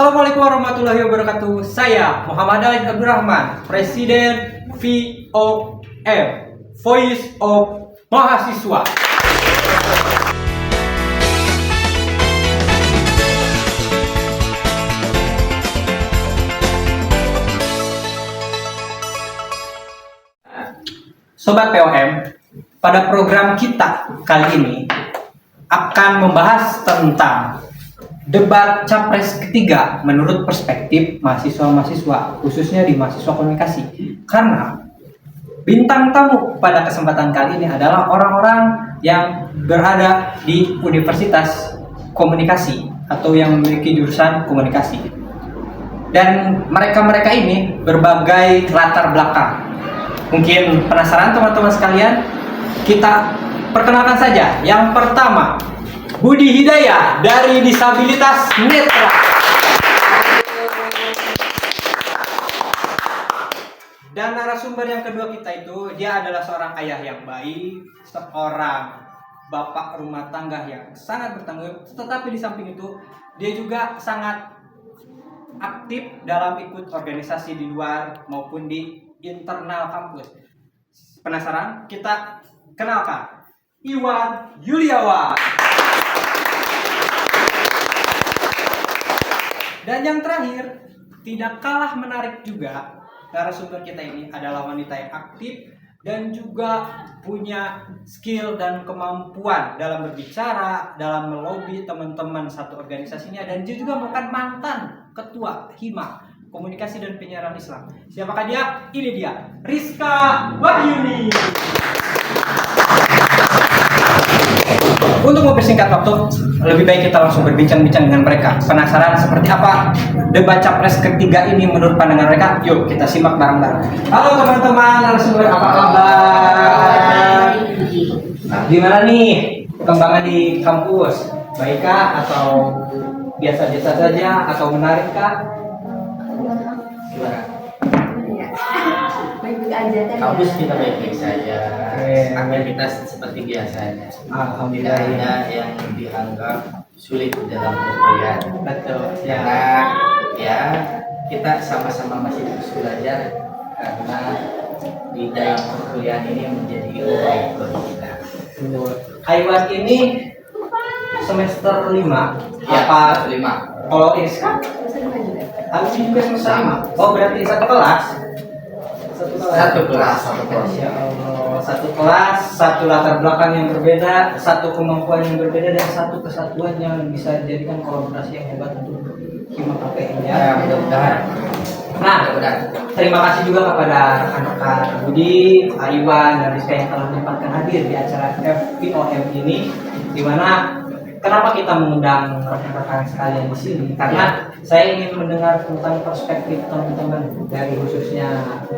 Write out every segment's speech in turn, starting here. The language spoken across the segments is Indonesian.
Assalamualaikum warahmatullahi wabarakatuh. Saya Muhammad Ali Abdurrahman, Presiden VOM, Voice of Mahasiswa. Sobat POM, pada program kita kali ini akan membahas tentang debat capres ketiga menurut perspektif mahasiswa-mahasiswa, khususnya di mahasiswa komunikasi. Karena bintang tamu pada kesempatan kali ini adalah orang-orang yang berada di Universitas Komunikasi atau yang memiliki jurusan komunikasi. Dan mereka-mereka ini berbagai latar belakang. Mungkin penasaran teman-teman sekalian? Kita perkenalkan saja. Yang pertama, Budi Hidayah dari Disabilitas Netra. Dan narasumber yang kedua kita itu, dia adalah seorang ayah yang baik, seorang bapak rumah tangga yang sangat bertanggung jawab. Tetapi di samping itu, dia juga sangat aktif dalam ikut organisasi di luar maupun di internal kampus. Penasaran? Kita kenalkan Iwan Yuliawan. Dan yang terakhir, tidak kalah menarik juga, narasumber kita ini adalah wanita yang aktif dan juga punya skill dan kemampuan dalam berbicara, dalam melobi teman-teman satu organisasinya, dan dia juga merupakan mantan ketua HIMA, Komunikasi dan Penyiaran Islam. Siapakah dia? Ini dia, Rizka Wahyuni. Untuk mempersingkat waktu, lebih baik kita langsung berbincang-bincang dengan mereka. Penasaran seperti apa debat capres ketiga ini menurut pandangan mereka? Yuk kita simak bareng-bareng. Halo teman-teman, narasumber, apa kabar? Gimana nih perkembangan di kampus? Baikkah atau biasa-biasa saja atau menarikkah? Gimana? Baik-baik aja kan. Kampus kita baik-baik saja. Aktivitas seperti biasanya. Alhamdulillah. Tidak ada yang dianggap sulit dalam perkuliahan. Betul. Karena ya kita sama-sama masih terus belajar karena di dalam perkuliahan ini menjadi ilmu baik bagi kita. Aiwan ini semester 5 Ya, apa 5. kalau Iska? Aku juga semester 5. Oh berarti satu kelas? Satu kelas. Ya Allah, satu kelas, satu latar belakang yang berbeda, satu kemampuan yang berbeda, dan satu kesatuan yang bisa dijadikan kolaborasi yang hebat untuk HIMA KPM ya. Ya, mudah-mudahan. Nah, terima kasih juga kepada rekan-rekan Budi, Iwan, dan Rizka yang telah menyempatkan hadir di acara FPOM ini. Dimana kenapa kita mengundang rekan-rekan sekalian di sini? Karena saya ingin mendengar tentang perspektif teman-teman dari khususnya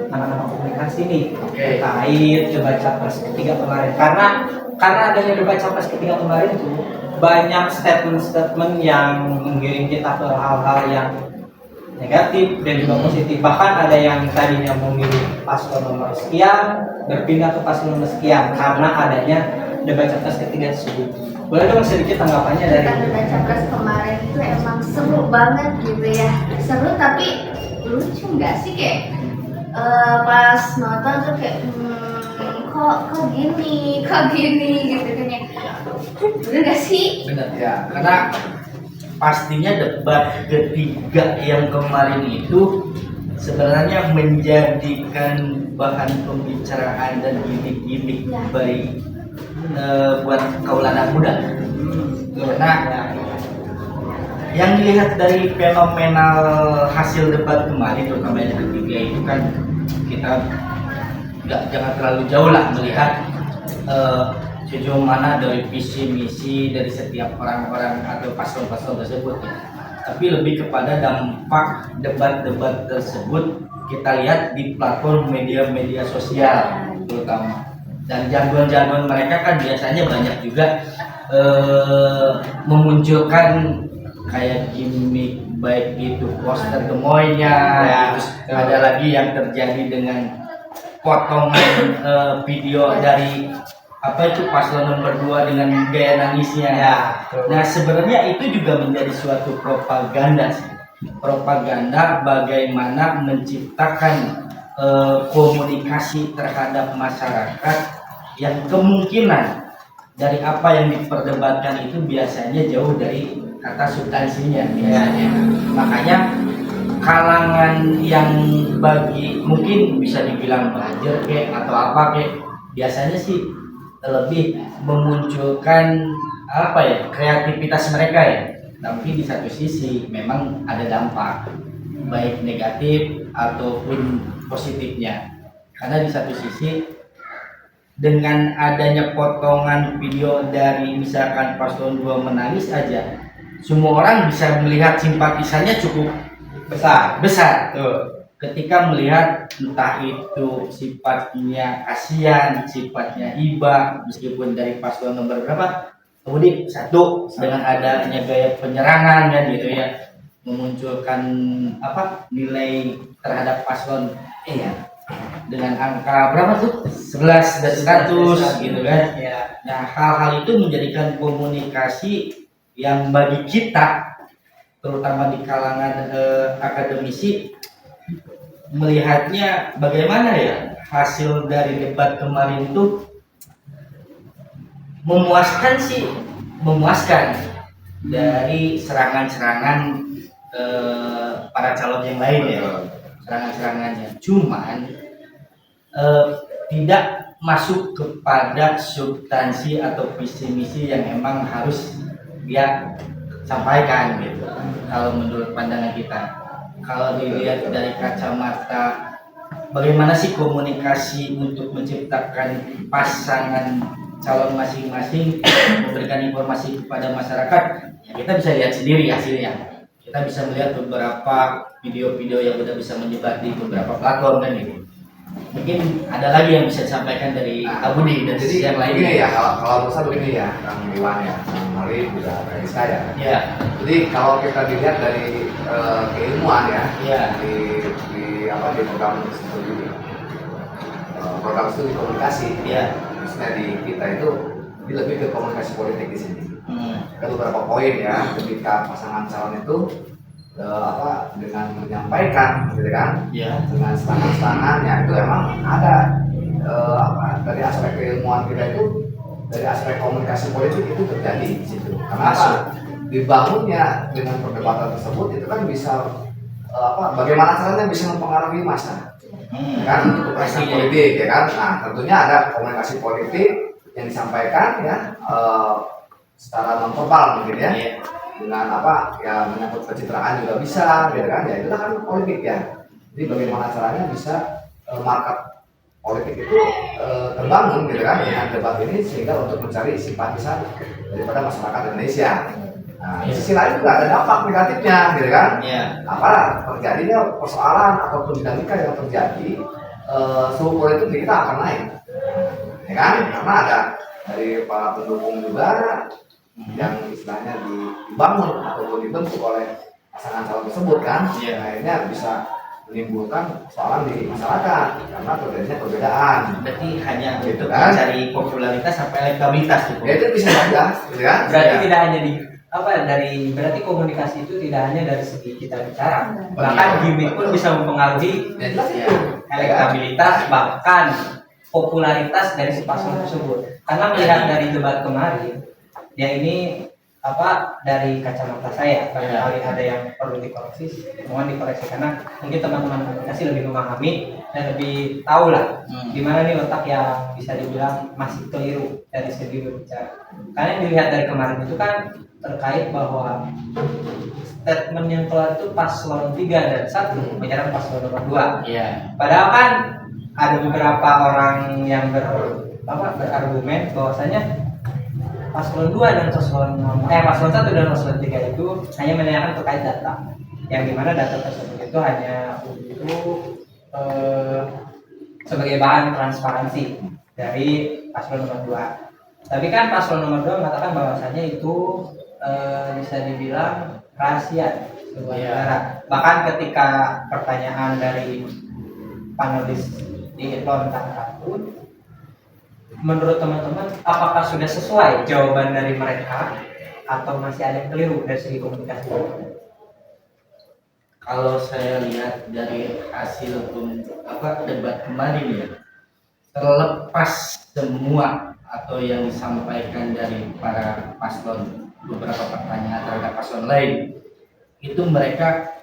anak-anak komunikasi nih terkait debat capres ketiga kemarin. Karena adanya debat capres ketiga kemarin itu banyak statement-statement yang menggiring kita ke hal-hal yang negatif dan juga positif. Bahkan ada yang tadinya memilih paslon nomor sekian berpindah ke paslon nomor sekian karena adanya debat capres ketiga tersebut. Boleh dong sedikit tanggapannya dari Debat capres kemarin itu emang seru banget gitu ya. Seru tapi lucu nggak sih kayak pas nonton tuh kayak kok gini gitu kan ya. Bener nggak sih? Benar ya, karena pastinya debat ketiga yang kemarin itu sebenarnya menjadikan bahan pembicaraan dan gimmick-gimmick Ya. baik buat kaula anak muda. Karena yang dilihat dari fenomenal hasil debat kemarin terutama yang ketiga itu kan kita jangan terlalu jauh lah melihat sejauh mana dari visi misi dari setiap orang-orang atau paslon-paslon tersebut ya. Tapi lebih kepada dampak debat-debat tersebut kita lihat di platform media-media sosial terutama. Dan jargon-jargon mereka kan biasanya banyak juga memunculkan kayak gimmick baik itu poster gemoynya Ya, terus ada lagi yang terjadi dengan potongan video dari apa itu paslon nomor 2 dengan gaya nangisnya. Ya, Nah sebenarnya itu juga menjadi suatu propaganda sih. propaganda bagaimana menciptakan komunikasi terhadap masyarakat yang kemungkinan dari apa yang diperdebatkan itu biasanya jauh dari kata substansinya biasanya. Makanya kalangan yang bagi mungkin bisa dibilang belajar atau apa biasanya sih lebih memunculkan apa ya, kreativitas mereka ya. Tapi di satu sisi memang ada dampak baik negatif ataupun positifnya, karena di satu sisi dengan adanya potongan video dari misalkan paslon 2 menangis aja, semua orang bisa melihat simpatisannya cukup besar tuh. Ketika melihat entah itu sifatnya kasihan, sifatnya iba, meskipun dari paslon nomor berapa, kemudian satu dengan adanya gaya penyerangan kan gitu ya, memunculkan apa nilai terhadap paslon dengan angka berapa tuh 11 dan 100 gitu kan ya. Nah, hal-hal itu menjadikan komunikasi yang bagi kita terutama di kalangan akademisi melihatnya bagaimana ya hasil dari debat kemarin itu memuaskan dari serangan-serangan para calon yang lain ya, serangan-serangannya cuman tidak masuk kepada substansi atau visi misi yang emang harus dia sampaikan gitu. Kalau menurut pandangan kita, kalau dilihat dari kacamata bagaimana sih komunikasi untuk menciptakan pasangan calon masing-masing, memberikan informasi kepada masyarakat, ya kita bisa lihat sendiri hasilnya. Kita bisa melihat beberapa video-video yang sudah bisa menyebar di beberapa platform kan gitu. Mungkin ada lagi yang bisa disampaikan dari Abudi dan jadi yang lainnya. begini ya, kalau besar begini ya, Kang Iwan ya, Kang Mari juga dari saya. Ya. Jadi kalau kita dilihat dari keilmuan ya, Ya. di program studi komunikasi, Ya. khususnya di kita itu ini lebih ke komunikasi politik di sini. Ada beberapa poin ya, ketika pasangan calon itu dengan menyampaikan gitu kan, dengan serangan-serangan ya itu emang ada dari aspek keilmuan kita itu, dari aspek komunikasi politik itu terjadi di situ. Karena apa? Dibangunnya dengan perdebatan tersebut itu kan bisa bagaimana caranya bisa mempengaruhi massa, kan untuk prestasi politik ya kan. Nah tentunya ada komunikasi politik yang disampaikan ya secara non verbal mungkin ya. Dengan menyangkut pencitraan juga bisa gitu kan ya, itu kan politik ya. Jadi bagaimana caranya bisa market politik itu terbangun gitu kan dengan debat ini, sehingga untuk mencari simpatisan daripada masyarakat Indonesia. Nah, di sisi lain juga ada dampak negatifnya gitu kan. Terjadinya persoalan ataupun dinamika yang terjadi, suhu politik di kita akan naik ya kan, karena ada dari para pendukung juga yang istilahnya dibangun ataupun dibentuk oleh pasangan calon tersebut kan, akhirnya bisa menimbulkan persoalan di masyarakat karena terjadinya perbedaan. Berarti hanya untuk mencari popularitas sampai elektabilitas gitu. Ya itu bisa saja, gitu kan? Berarti tidak hanya berarti komunikasi itu tidak hanya dari segi kita bicara, bahkan gimmick pun bisa mempengaruhi elektabilitas bahkan popularitas dari si paslon tersebut. Karena melihat dari debat kemarin, ya ini dari kacamata saya, barangkali ada yang perlu dikoreksi, mohon dikoreksi karena mungkin teman-teman komunikasi lebih memahami dan lebih tahu lah di mana nih letak yang bisa dibilang masih keliru dari segi berbicara. Karena yang dilihat dari kemarin itu kan terkait bahwa statement yang keluar itu paslon 3 dan 1 menyerang paslon nomor 2. Padahal kan ada beberapa orang yang berargumen bahwasanya paslon 2 dan paslon 1 dan paslon 3 itu hanya menanyakan terkait data, yang dimana data tersebut itu hanya untuk sebagai bahan transparansi dari paslon nomor 2. Tapi kan paslon nomor 2 mengatakan bahwasanya itu bisa dibilang rahasia sebuah negara. Bahkan ketika pertanyaan dari panelis dilontarkan pun, menurut teman-teman, apakah sudah sesuai jawaban dari mereka atau masih ada yang keliru dari segi komunikasi? Kalau saya lihat dari hasil debat kemarin ya, terlepas semua atau yang disampaikan dari para paslon, beberapa pertanyaan terhadap paslon lain, itu mereka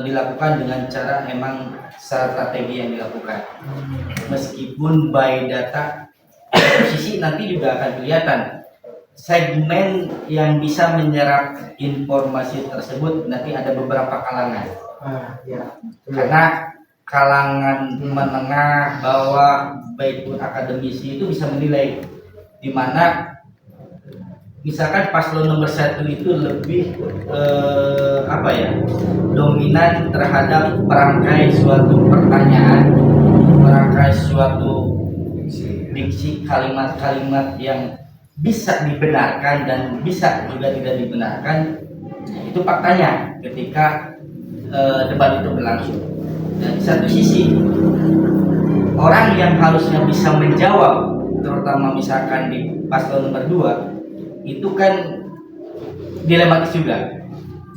dilakukan dengan cara emang strategi yang dilakukan. Meskipun by data posisi nanti juga akan kelihatan segmen yang bisa menyerap informasi tersebut, nanti ada beberapa kalangan. Ya. Karena kalangan menengah bawah baik pun akademisi itu bisa menilai di mana misalkan paslon nomor 1 itu lebih dominan terhadap merangkai suatu pertanyaan, merangkai suatu diksi kalimat-kalimat yang bisa dibenarkan dan bisa juga tidak dibenarkan. Itu faktanya ketika debat itu berlangsung. Dan di satu sisi orang yang harusnya bisa menjawab, terutama misalkan di paslon nomor 2 itu kan dilematis juga.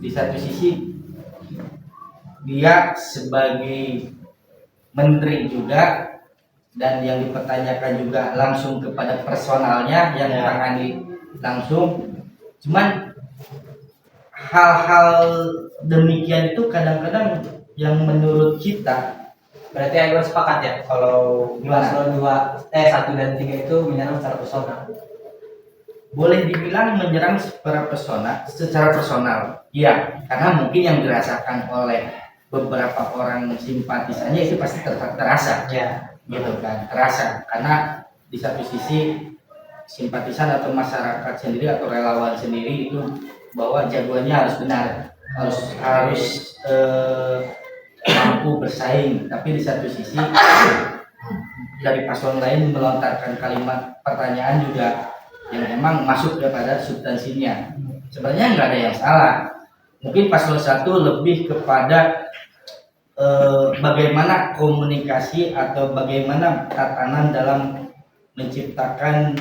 Di satu sisi dia sebagai menteri juga, dan yang dipertanyakan juga langsung kepada personalnya yang ditangani langsung. Cuman hal-hal demikian itu kadang-kadang yang menurut kita, Berarti Aigor sepakat ya kalau paslon 1 dan 3 itu menyerang secara personal. boleh dibilang menyerang secara personal. Iya, karena mungkin yang dirasakan oleh beberapa orang simpatisannya itu pasti terasa. Ya. Gitu kan, terasa. Karena di satu sisi simpatisan atau masyarakat sendiri atau relawan sendiri itu bahwa jagoannya harus benar, harus mampu bersaing. Tapi di satu sisi dari paslon lain melontarkan kalimat pertanyaan juga yang memang masuk kepada substansinya. Sebenarnya nggak ada yang salah. Mungkin paslon 1 lebih kepada bagaimana komunikasi atau bagaimana tatanan dalam menciptakan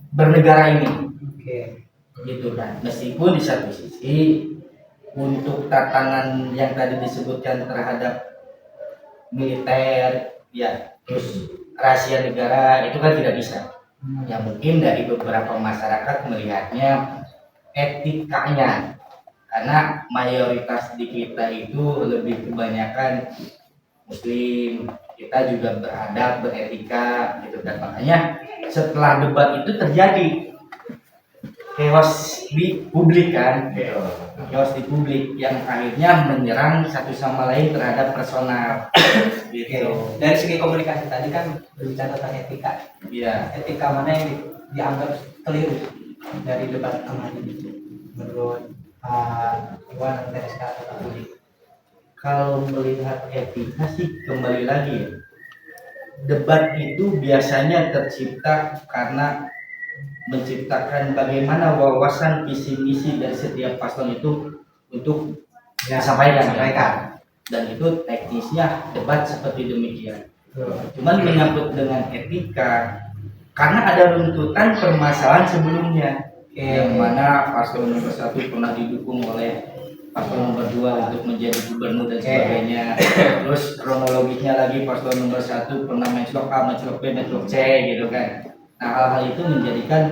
bernegara ini. Oke. Gitu kan. Meskipun di satu sisi untuk tatanan yang tadi disebutkan terhadap militer, ya, terus rahasia negara itu kan tidak bisa. Ya mungkin dari beberapa masyarakat melihatnya etikanya, karena mayoritas di kita itu lebih kebanyakan muslim, kita juga beradab, beretika gitu kan. Makanya setelah debat itu terjadi chaos di publik kan, chaos di publik yang akhirnya menyerang satu sama lain terhadap personal gitu. Dari segi komunikasi tadi kan berbicara tentang etika. Iya. Etika mana yang dianggap keliru dari debat kemarin itu menurut Pak Iwan dan Tereska atau Pak Budi? Kalau melihat etika sih kembali lagi ya, debat itu biasanya tercipta karena menciptakan bagaimana wawasan visi misi dari setiap paslon itu untuk disampaikan. Dan itu teknisnya debat seperti demikian. Cuman menyangkut dengan etika karena ada runtutan permasalahan sebelumnya, yang mana paslon nomor 1 pernah didukung oleh paslon nomor 2 untuk menjadi gubernur dan sebagainya. Terus kronologisnya lagi paslon nomor 1 pernah mencelok A, mencelok B, mencelok C gitu kan. Nah, hal-hal itu menjadikan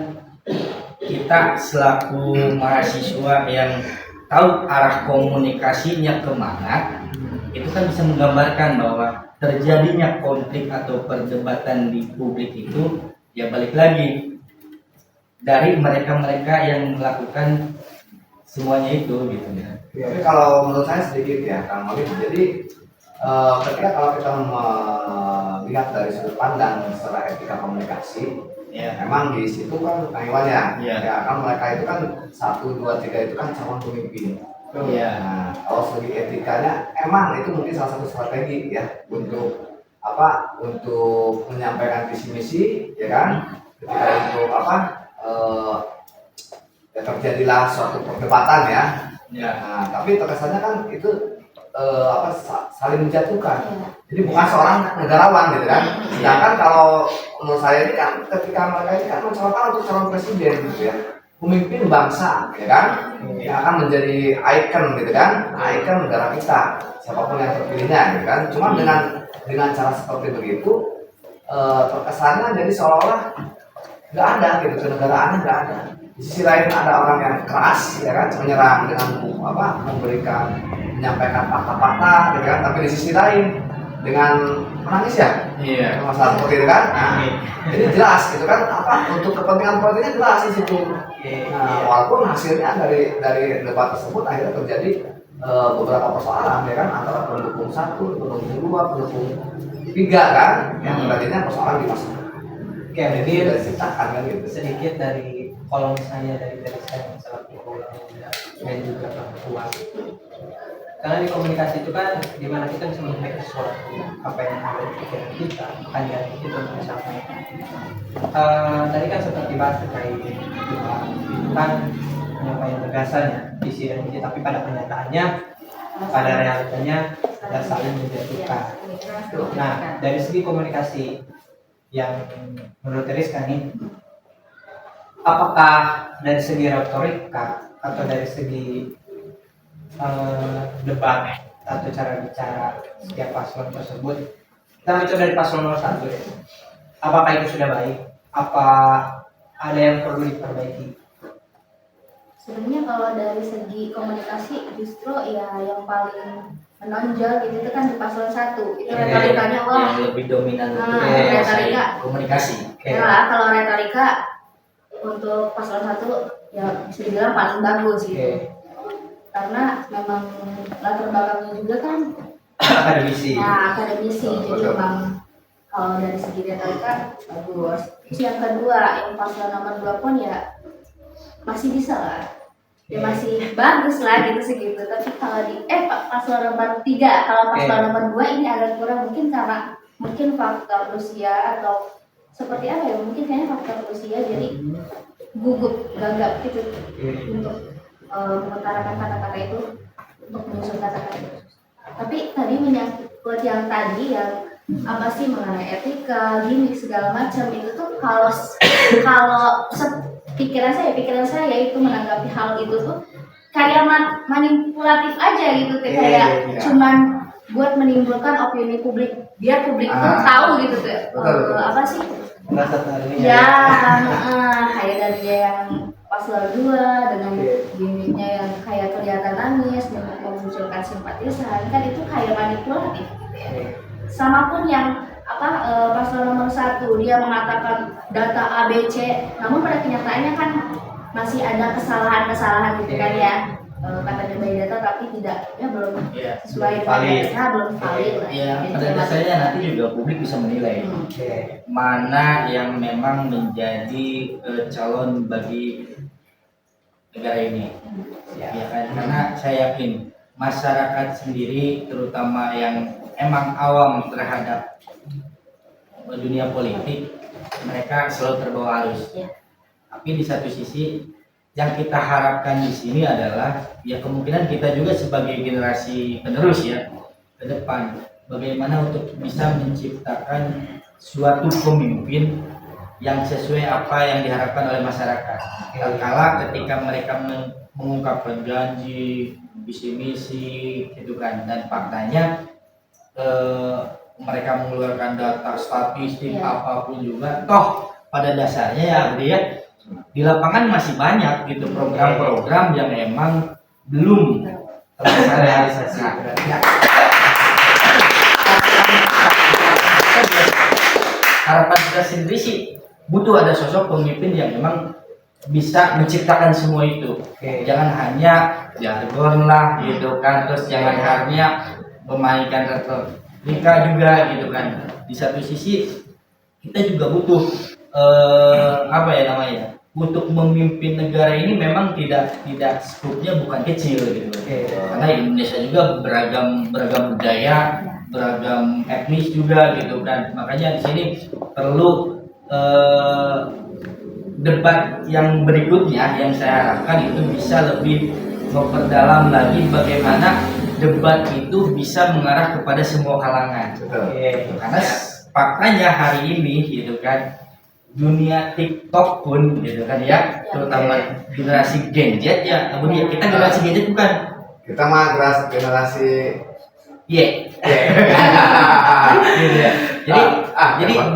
kita selaku mahasiswa yang tahu arah komunikasinya kemana, itu kan bisa menggambarkan bahwa terjadinya konflik atau perdebatan di publik itu ya balik lagi dari mereka-mereka yang melakukan semuanya itu gitu ya. Tapi kalau menurut saya sedikit ya Kang Malik, jadi ketika kalau kita melihat dari sudut pandang secara etika komunikasi, memang di situ kan Kang Iwan ya, kan mereka itu kan 1, 2, 3 itu kan calon pemimpin. Nah, kalau segi etikanya emang itu mungkin salah satu strategi ya untuk untuk menyampaikan visi misi, ya kan? Ketika untuk ya terjadilah suatu perdebatan ya. Nah, tapi terkesannya kan itu saling menjatuhkan. Jadi bukan seorang negarawan gitu kan. Sedangkan kalau menurut saya ini kan ketika mereka ini kan mencalonkan untuk calon presiden gitu ya. pemimpin bangsa, ya kan, yang akan menjadi ikon gitu kan, ikon negara kita, siapapun yang terpilihnya, gitu kan. Cuma dengan cara seperti begitu, terkesannya jadi seolah-olah nggak ada gitu, kenegaraannya nggak ada. Di sisi lain ada orang yang keras, ya kan, menyerang dengan menyampaikan fakta-fakta, gitu kan. Tapi di sisi lain dengan menangis ya, masalah seperti itu kan. Nah, jadi jelas gitu kan, untuk kepentingan politiknya jelas di situ. Nah, walaupun hasilnya dari debat tersebut akhirnya terjadi beberapa persoalan, ya kan, antara pendukung 1, pendukung 2, pendukung 3 kan, yang terjadinya persoalan di masyarakat. Oke, mungkin diciptakan kan gitu. sedikit dari kalau misalnya dari saya selaku kaula muda dan juga perempuan. Karena di komunikasi itu kan dimana kita bisa menyampaikan sesuatu apa yang ada di pikiran kita, makanya kita untuk disampaikan. Tadi kan seperti bahas terkait itu kan penyampaian tegasannya visi dan misi, tapi pada kenyataannya pada realitanya ada saling menjatuhkan. Nah, dari segi komunikasi yang menurut Rizka nih, apakah dari segi retorika atau dari segi debat atau cara bicara setiap paslon tersebut, kita mencoba dari paslon nomor 1 ya, apakah itu sudah baik? Apa ada yang perlu diperbaiki? Sebenarnya kalau dari segi komunikasi justru ya yang paling menonjol gitu itu kan di paslon 1 itu retorikanya wah yang lebih dominan retorika komunikasi. ya, kalau retorika untuk paslon 1 ya bisa dibilang paling bagus gitu. Karena memang latar belakangnya juga kan akademisi. Nah, akademisi. Jadi memang kalau dari segi retorika bagus. Terus yang kedua, yang paslon nomor 2 pun ya masih bisa lah. Ya masih bagus lah gitu segitu. Tapi kalau di paslon nomor 3, kalau paslon nomor 2 ini agak kurang, mungkin karena faktor usia atau seperti apa ya? Mungkin kayaknya faktor usia jadi gugup, gagap gitu untuk mengutarakan kata-kata itu, untuk menyusun kata-kata itu. Tapi tadi menyangkut yang tadi yang apa sih mengenai etika, gimmick segala macam itu tuh kalau pikiran saya itu menanggapi hal itu tuh kayak manipulatif aja gitu, kayak cuman buat menimbulkan opini publik biar publik tuh tahu gitu tuh apa sih ya kayak dari dia yang paslon 2 dengan gimmicknya yang kayak kelihatan nangis dan memunculkan simpatisan, kan itu kayak manipulatif gitu ya. Sama pun yang paslon nomor 1 dia mengatakan data ABC, namun pada kenyataannya kan masih ada kesalahan gitu kan ya, katanya by data tapi tidaknya belum sesuai dengan data, belum valid lah. Pada dasarnya nanti juga publik bisa menilai mana yang memang menjadi calon bagi negara ini, ya kan? Karena saya yakin masyarakat sendiri, terutama yang emang awam terhadap dunia politik, mereka selalu terbawa arus. Tapi di satu sisi yang kita harapkan di sini adalah ya kemungkinan kita juga sebagai generasi penerus ya ke depan, bagaimana untuk bisa menciptakan suatu pemimpin yang sesuai apa yang diharapkan oleh masyarakat. Kala ketika mereka mengungkapkan janji, visi misi, gitu kan, dan faktanya mereka mengeluarkan data statistik apapun juga, toh pada dasarnya ya dia di lapangan masih banyak gitu program-program yang emang belum terrealisasi. Harapan kita sendiri sih butuh ada sosok pemimpin yang memang bisa menciptakan semua itu. Jangan hanya jargon lah gitu kan, terus jangan hanya memainkan retorika juga gitu kan. Di satu sisi kita juga butuh untuk memimpin negara ini memang tidak skupnya bukan kecil gitu. Karena Indonesia juga beragam budaya, beragam etnis juga gitu kan. Makanya di sini perlu debat yang berikutnya yang saya harapkan itu bisa lebih memperdalam lagi bagaimana debat itu bisa mengarah kepada semua kalangan. Karena faktanya hari ini gitu kan dunia TikTok pun gitu kan ya, terutama generasi Gen Z ya, kemudian kita generasi Gen Z bukan, Kita mah generasi Y. Gitu ya. Jadi Pak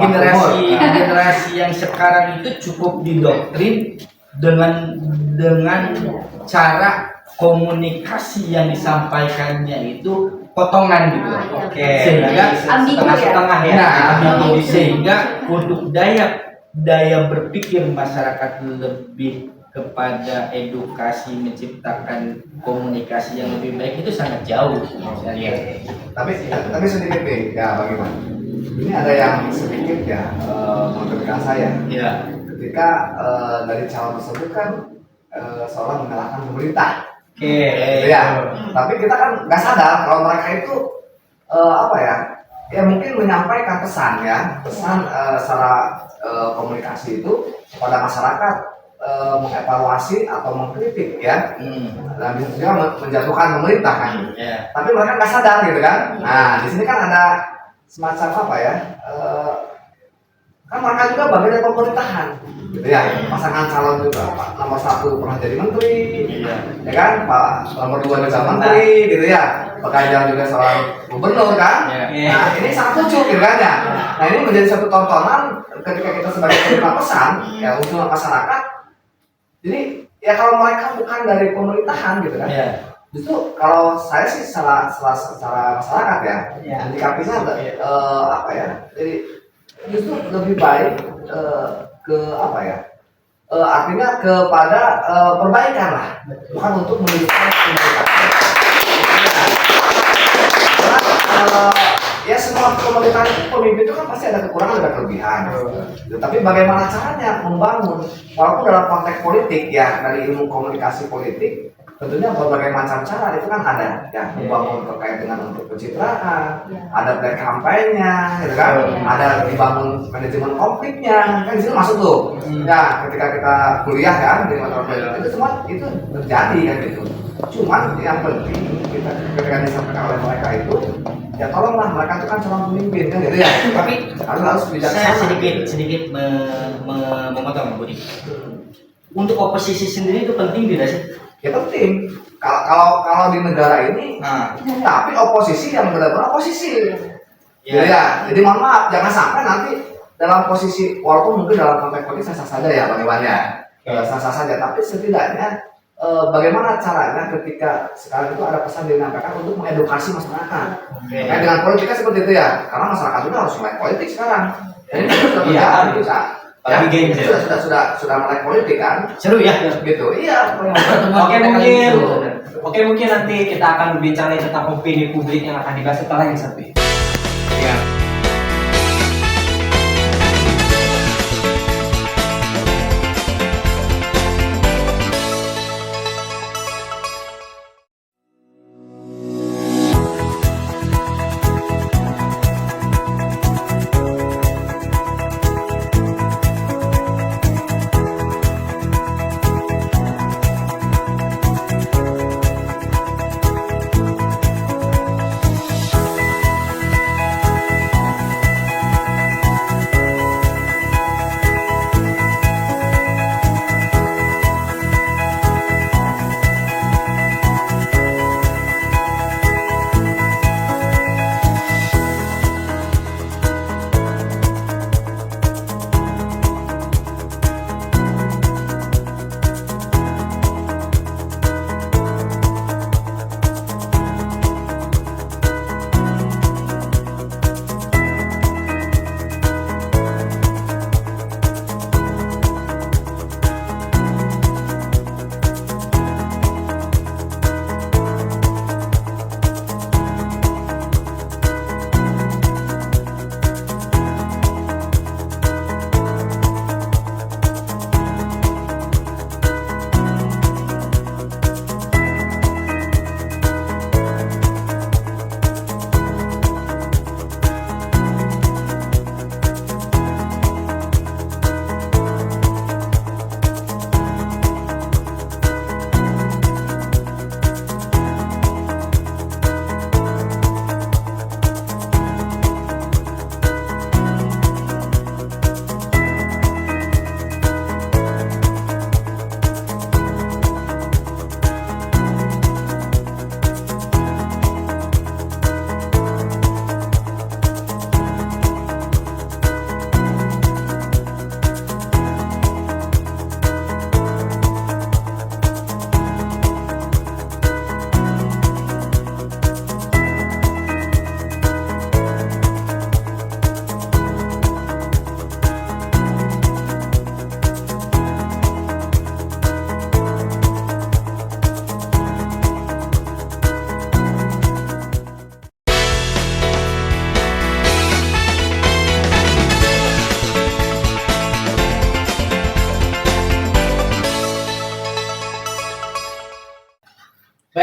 generasi yang sekarang itu cukup didoktrin dengan cara komunikasi yang disampaikannya itu potongan gitu. Oke. Sehingga Ambigu ya? setengah ya. Nah, Ambigu. sehingga untuk daya berpikir masyarakat lebih kepada edukasi menciptakan komunikasi yang lebih baik itu sangat jauh saya lihat. Tapi sedikit nih, ya bagaimana? Ini ada yang sedikit ya menurut saya. Ya. Ketika dari calon tersebut kan seolah menyalahkan pemerintah. Oke. Gitu ya. Tapi kita kan nggak sadar kalau mereka itu apa ya? Ya mungkin menyampaikan pesan ya, pesan secara komunikasi itu kepada masyarakat, mengevaluasi atau mengkritik ya, dan bisa juga menjatuhkan pemerintah kan. Ya. Tapi mereka nggak sadar gitu kan. Nah di sini kan ada semacam apa ya? Kan mereka juga bagian dari pemerintahan, gitu ya. Pasangan calon juga, Pak nomor 1 pernah jadi menteri, ya kan, Pak nomor 2 juga menteri, gitu ya. Pak Ganjar juga seorang gubernur kan. Ya. Nah ini sangat lucu gitu kan ya. Nah ini menjadi satu tontonan ketika kita sebagai penerima pesan ya untuk masyarakat. Jadi ya kalau mereka bukan dari pemerintahan gitu kan. Ya. Justru kalau saya sih secara masyarakat ya, Ya. menyikapinya apa ya? Jadi justru lebih baik ke apa ya? Artinya kepada perbaikan lah, bukan untuk menunjukkan pemerintahan. Ya semua pemerintahan pemimpin itu kan pasti ada kekurangan ada kelebihan. Tapi bagaimana caranya membangun, walaupun dalam konteks politik ya, dari ilmu komunikasi politik tentunya berbagai macam cara itu kan ada ya, membangun terkait dengan untuk pencitraan, ada black campaign-nya gitu kan, ada dibangun manajemen konfliknya kan, di situ masuk tuh. Ya ketika kita kuliah kan di mata kuliah itu semua itu terjadi kan gitu. Cuman yang penting kita ketika disampaikan oleh mereka itu ya tolonglah, mereka itu kan calon pemimpin kan gitu ya. Tapi harus Saya bijaksana. sedikit memotong Budi. Untuk oposisi sendiri itu penting tidak sih? Ya penting. Kalau di negara ini, tapi oposisi yang benar-benar oposisi. Ya. Ya. Jadi mohon maaf, jangan sampai nanti dalam posisi, walaupun mungkin dalam konteks politik sah-sah saja ya Bang Iwan ya, sah-sah saja. Tapi setidaknya bagaimana caranya ketika sekarang itu ada pesan disampaikan untuk mengedukasi masyarakat. Kayak dengan politiknya seperti itu ya, karena masyarakat itu harus melek politik sekarang. Jadi itu sudah terjadi gitu kan. Ya, sudah melek politik kan. Seru ya? Gitu. Iya. Oke mungkin nanti kita akan berbicara tentang opini publik yang akan dibahas setelah yang satu. Iya.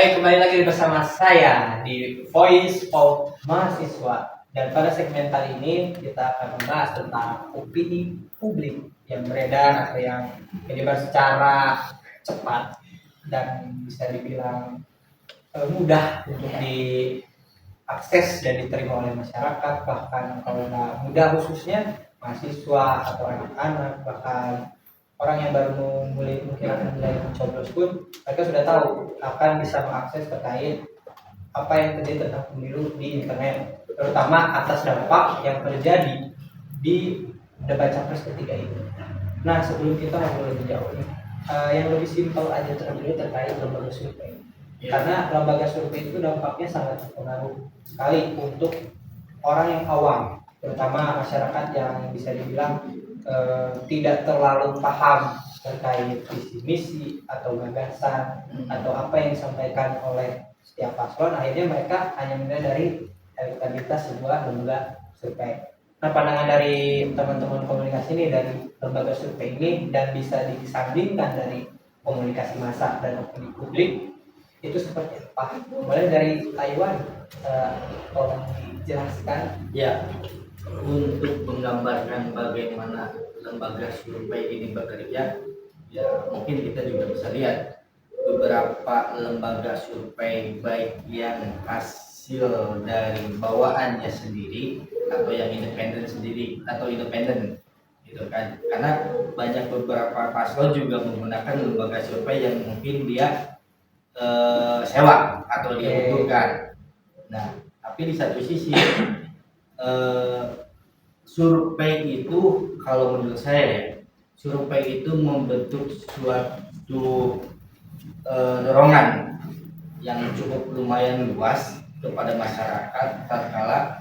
Baik, kembali lagi bersama saya di Voice of Mahasiswa. Dan pada segmen kali ini kita akan membahas tentang opini publik yang beredar atau yang menyebar secara cepat dan bisa dibilang mudah untuk diakses dan diterima oleh masyarakat, bahkan kalau nggak mudah khususnya mahasiswa atau anak-anak, bahkan orang yang baru mungkin akan mulai mencoblos pun mereka sudah tahu akan bisa mengakses terkait apa yang terjadi tentang pemilu di internet, terutama atas dampak yang terjadi di debat capres ketiga ini. Nah, sebelum kita ngobrol lebih jauh yang lebih simpel aja terlebih terkait lembaga survei. Karena lembaga survei itu dampaknya sangat berpengaruh sekali untuk orang yang awam, terutama masyarakat yang bisa dibilang tidak terlalu paham terkait visi misi atau gagasan atau apa yang disampaikan oleh setiap paslon. Akhirnya mereka hanya menilai dari elektabilitas sebuah lembaga survei. Nah, pandangan dari teman-teman komunikasi ini dari lembaga survei ini dan bisa disandingkan dari komunikasi massa dan opini publik itu seperti apa? Mulai dari Taiwan, tolong dijelaskan. Ya, untuk menggambarkan bagaimana lembaga survei ini bekerja, ya mungkin kita juga bisa lihat beberapa lembaga survei baik yang hasil dari bawaannya sendiri atau yang independen sendiri atau independen gitu kan, karena banyak beberapa paslon juga menggunakan lembaga survei yang mungkin dia sewa atau dia butuhkan. Nah, tapi di satu sisi survei itu kalau menurut saya survei itu membentuk suatu dorongan yang cukup lumayan luas kepada masyarakat tatkala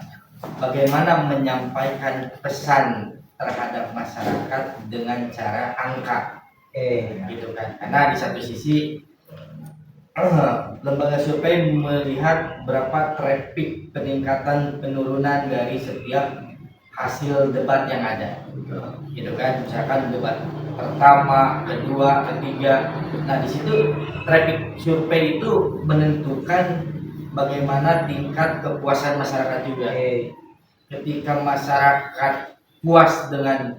bagaimana menyampaikan pesan terhadap masyarakat dengan cara angka, gitu kan. Karena di satu sisi lembaga survei melihat berapa traffic peningkatan penurunan dari setiap hasil debat yang ada, gitu kan. Misalkan debat pertama, kedua, ketiga. Nah, di situ traffic survei itu menentukan bagaimana tingkat kepuasan masyarakat juga. Ketika masyarakat puas dengan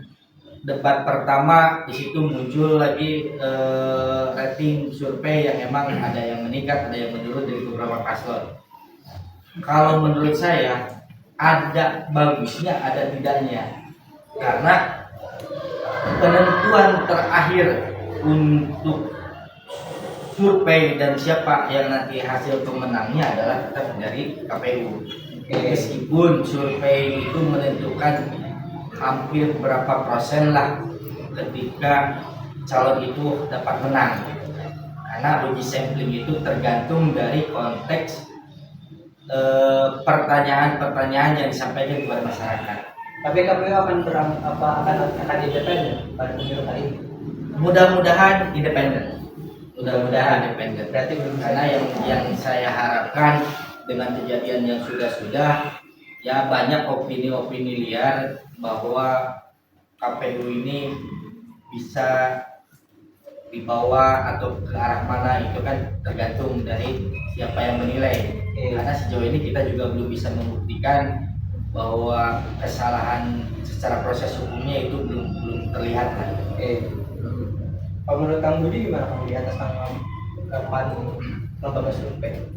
debat pertama, di situ muncul lagi rating survei yang emang ada yang meningkat, ada yang menurun dari beberapa paslon. Kalau menurut saya ada bagusnya, ada tidaknya, karena penentuan terakhir untuk survei dan siapa yang nanti hasil pemenangnya adalah tetap dari KPU. Meskipun survei itu menentukan hampir berapa persen lah ketika calon itu dapat menang, karena uji sampling itu tergantung dari konteks pertanyaan-pertanyaan yang disampaikan kepada masyarakat. Tapi KPU akan independen pada pemilu kali ini. Mudah-mudahan independen. Mudah-mudahan independen. Berarti belum, karena yang saya harapkan dengan kejadian yang sudah ya banyak opini-opini liar bahwa KPU ini bisa dibawa atau ke arah mana, itu kan tergantung dari siapa yang menilai. Karena sejauh ini kita juga belum bisa membuktikan bahwa kesalahan secara proses hukumnya itu belum terlihat lah. Kalau menurut Kang Budi gimana Kang di atas tanggapan lembaga survei?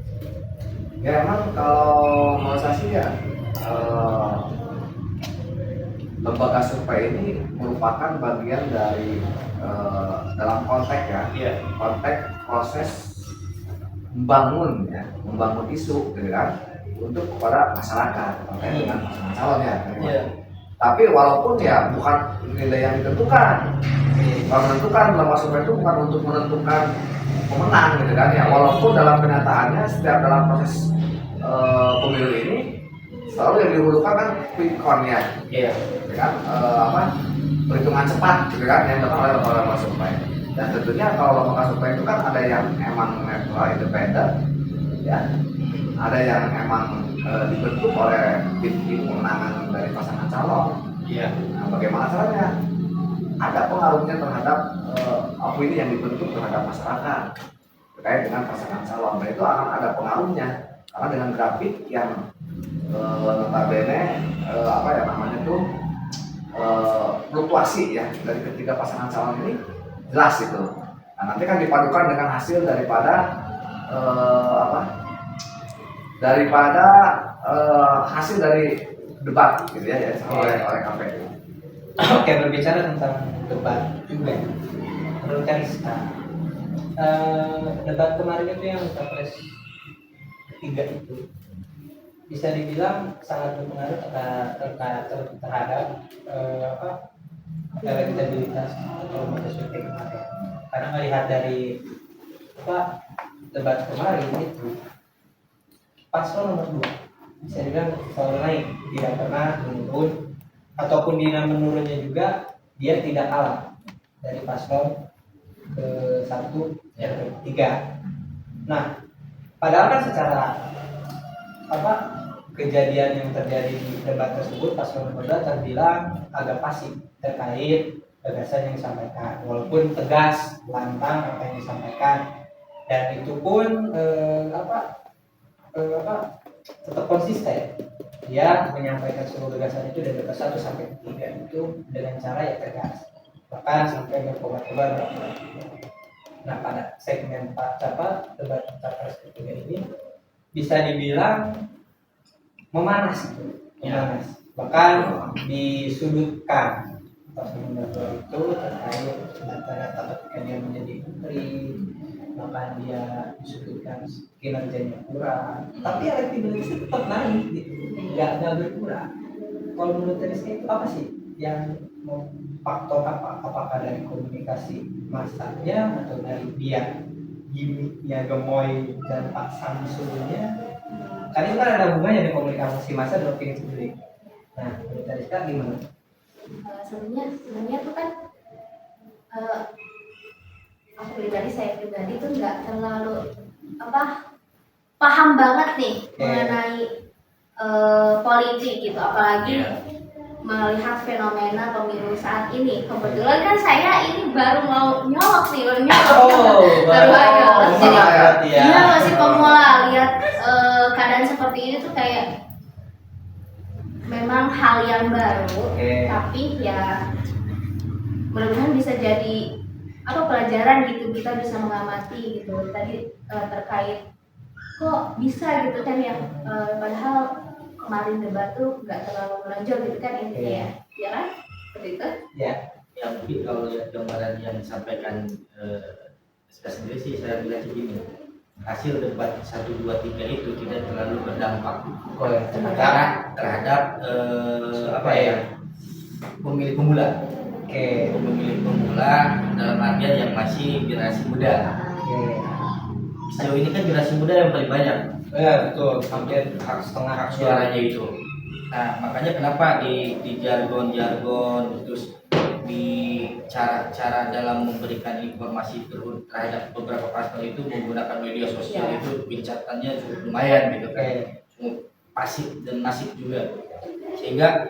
Ya emang kalau menurut saya sih ya lembaga survei ini merupakan bagian dari dalam konteks konteks proses membangun isu gitu kan, untuk kepada masyarakat terkait dengan pasangan calon ya. Tapi walaupun ya bukan nilai yang ditentukan, lembaga survei itu bukan untuk menentukan pemenang gitu kan ya, walaupun dalam kenyataannya setiap dalam proses pemilu ini selalu yang dihulukan kan quick count ya, kan perhitungan cepat gitu kan yang dilakukan oleh lembaga survei. Dan tentunya kalau lembaga survei itu kan ada yang emang independen ya, ada yang emang dibentuk oleh tim pemenangan dari pasangan calon. Nah, bagaimana caranya? Ada pengaruhnya terhadap opini yang dibentuk terhadap masyarakat. terkait dengan pasangan calon. Dan itu akan ada pengaruhnya karena dengan grafik yang notabene apa ya namanya tuh fluktuasi ya dari ketiga pasangan calon ini jelas itu. Nah, nanti kan dipadukan dengan hasil daripada hasil dari debat gitu ya oleh KPU. Oke, berbicara tentang debat juga. Menurut Kariska, debat kemarin itu yang capres ketiga itu bisa dibilang sangat berpengaruh terhadap elektabilitas atau survei kemarin. Karena melihat dari debat kemarin itu paslon nomor 2 bisa dibilang selalu naik, tidak pernah menurun, ataupun dia menurunnya juga dia tidak kalah dari paslon ke 1 dan ke 3. Nah, padahal kan secara kejadian yang terjadi di debat tersebut paslon nomor 2 terbilang agak pasif terkait gagasan yang disampaikan, walaupun tegas lantang apa yang disampaikan, dan itu pun tetap konsisten. Dia menyampaikan seluruh gagasan itu dari kelas 1 sampai 3 itu dengan cara yang tegas, bahkan sampai berkobar-kobar. Nah, pada segmen debat capres ketiga ini bisa dibilang memanas, bahkan disudutkan paslon nomor 2 itu terkait data-data ketika dia menjadi menteri, bahkan dia disudutkan kinerjanya kurang, tapi elektabilitasnya tetap naik gitu, nggak berkurang. Kalau menurut Rizky itu apa sih yang faktor apakah dari komunikasi masanya atau dari dia gimmicknya gemoy dan Pak Samsulnya? Karena itu kan ada hubungannya dengan komunikasi massa dan opini publik. Nah, menurut Rizky gimana? Sebenarnya tuh kan saya pribadi tuh nggak terlalu paham banget nih mengenai politik gitu, apalagi melihat fenomena pemilu saat ini. Kebetulan kan saya ini baru mau nyolok nih, baru aja. Jadi masih pemula, lihat keadaan seperti ini tuh kayak memang hal yang baru, tapi ya mudah-mudahan bisa jadi pelajaran gitu, kita bisa mengamati gitu. Tadi terkait kok bisa gitu kan yang padahal kemarin debat tuh nggak terlalu menonjol gitu kan intinya, ya kan? Seperti itu? Ya mungkin kalau lihat gambaran yang disampaikan saya sendiri sih, saya bilang begini, hasil debat 1, 2, 3 itu tidak terlalu berdampak terhadap pemilih pemula. Pemilih pemula dalam artian yang masih generasi muda. Sejauh ini kan generasi muda yang paling banyak. Ya betul, hampir setengah hak suaranya itu. Nah, makanya kenapa di jargon-jargon terus di cara dalam memberikan informasi terhadap beberapa paslon itu menggunakan media sosial itu bincatannya cukup lumayan gitu kan, cukup pasif dan masif juga, sehingga